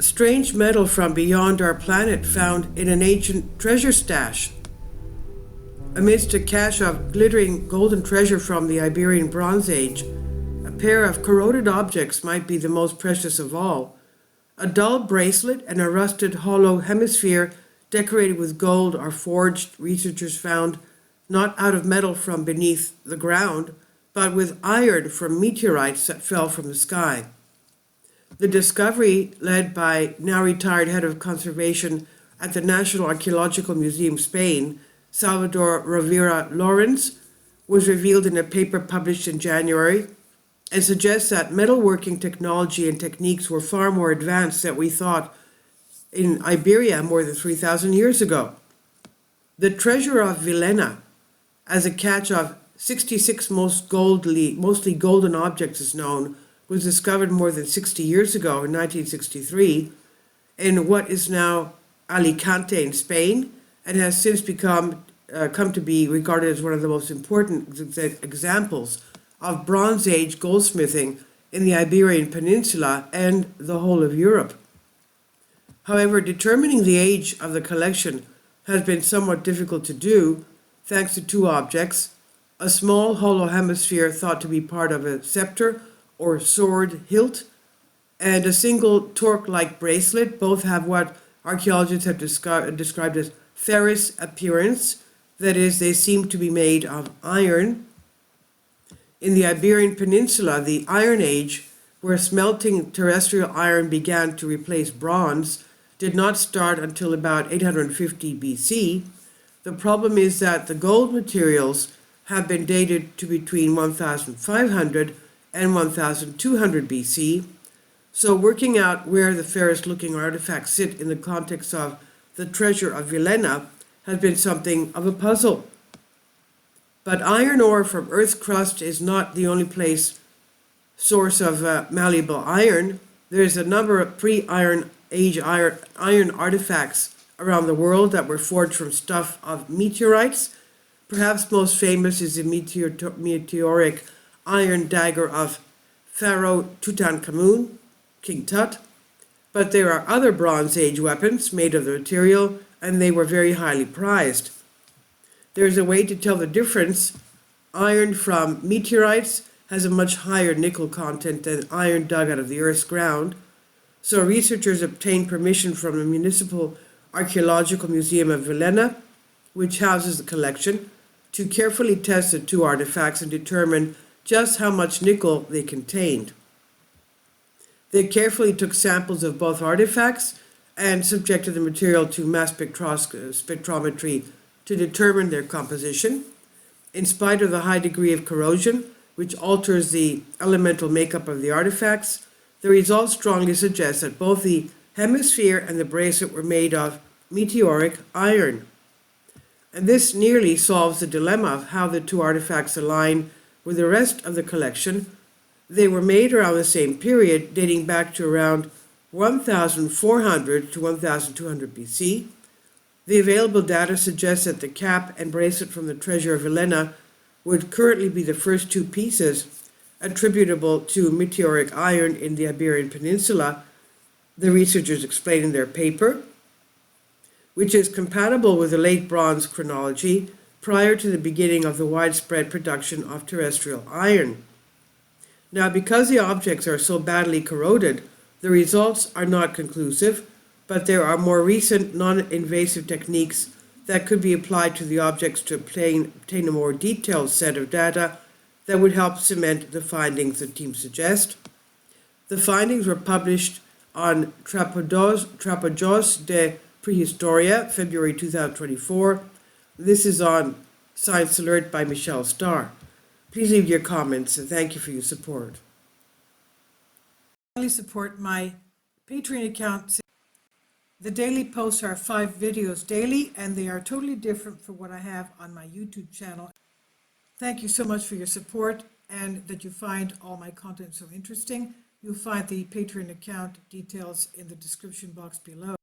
strange metal from beyond our planet found in an ancient treasure stash. Amidst a cache of glittering golden treasure from the Iberian Bronze Age, a pair of corroded objects might be the most precious of all. A dull bracelet and a rusted hollow hemisphere decorated with gold are forged, researchers found, not out of metal from beneath the ground, but with iron from meteorites that fell from the sky. The discovery, led by now retired head of conservation at the National Archaeological Museum, Spain, Salvador Rovira Lawrence, was revealed in a paper published in January and suggests that metalworking technology and techniques were far more advanced than we thought in Iberia more than 3,000 years ago. The treasure of Villena, as a catch of 66 mostly golden objects is known, was discovered more than 60 years ago in 1963 in what is now Alicante in Spain, and has since come to be regarded as one of the most important examples of Bronze Age goldsmithing in the Iberian Peninsula and the whole of Europe. However, determining the age of the collection has been somewhat difficult to do, thanks to two objects: a small hollow hemisphere thought to be part of a scepter or sword hilt, and a single torque-like bracelet. Both have what archaeologists have described as ferrous appearance, that is, they seem to be made of iron. In the Iberian Peninsula, the Iron Age, where smelting terrestrial iron began to replace bronze, did not start until about 850 BC. The problem is that the gold materials have been dated to between 1500 and 1200 BC, so working out where the ferrous-looking artifacts sit in the context of the treasure of Villena has been something of a puzzle. But iron ore from Earth's crust is not the only source of malleable iron. There is a number of pre-Iron Age iron artifacts around the world that were forged from stuff of meteorites. Perhaps most famous is the meteoric iron dagger of Pharaoh Tutankhamun, King Tut. But there are other Bronze Age weapons made of the material, and they were very highly prized. There is a way to tell the difference. Iron from meteorites has a much higher nickel content than iron dug out of the Earth's ground. So researchers obtained permission from the Municipal Archaeological Museum of Villena, which houses the collection, to carefully test the two artifacts and determine just how much nickel they contained. They carefully took samples of both artifacts and subjected the material to mass spectrometry to determine their composition. In spite of the high degree of corrosion, which alters the elemental makeup of the artifacts, the results strongly suggest that both the hemisphere and the bracelet were made of meteoric iron. And this nearly solves the dilemma of how the two artifacts align with the rest of the collection. They were made around the same period, dating back to around 1400 to 1200 BC. The available data suggests that the cap and bracelet from the treasure of Villena would currently be the first two pieces attributable to meteoric iron in the Iberian Peninsula, the researchers explain in their paper, which is compatible with the late bronze chronology prior to the beginning of the widespread production of terrestrial iron. Now, because the objects are so badly corroded, the results are not conclusive, but there are more recent non-invasive techniques that could be applied to the objects to obtain a more detailed set of data that would help cement the findings the team suggest. The findings were published on Trapajos de Prehistoria, February 2024. This is on Science Alert by Michelle Starr. Please leave your comments, and thank you for your support. Please support my Patreon account. The daily posts are 5 videos daily, and they are totally different from what I have on my YouTube channel. Thank you so much for your support and that you find all my content so interesting. You'll find the Patreon account details in the description box below.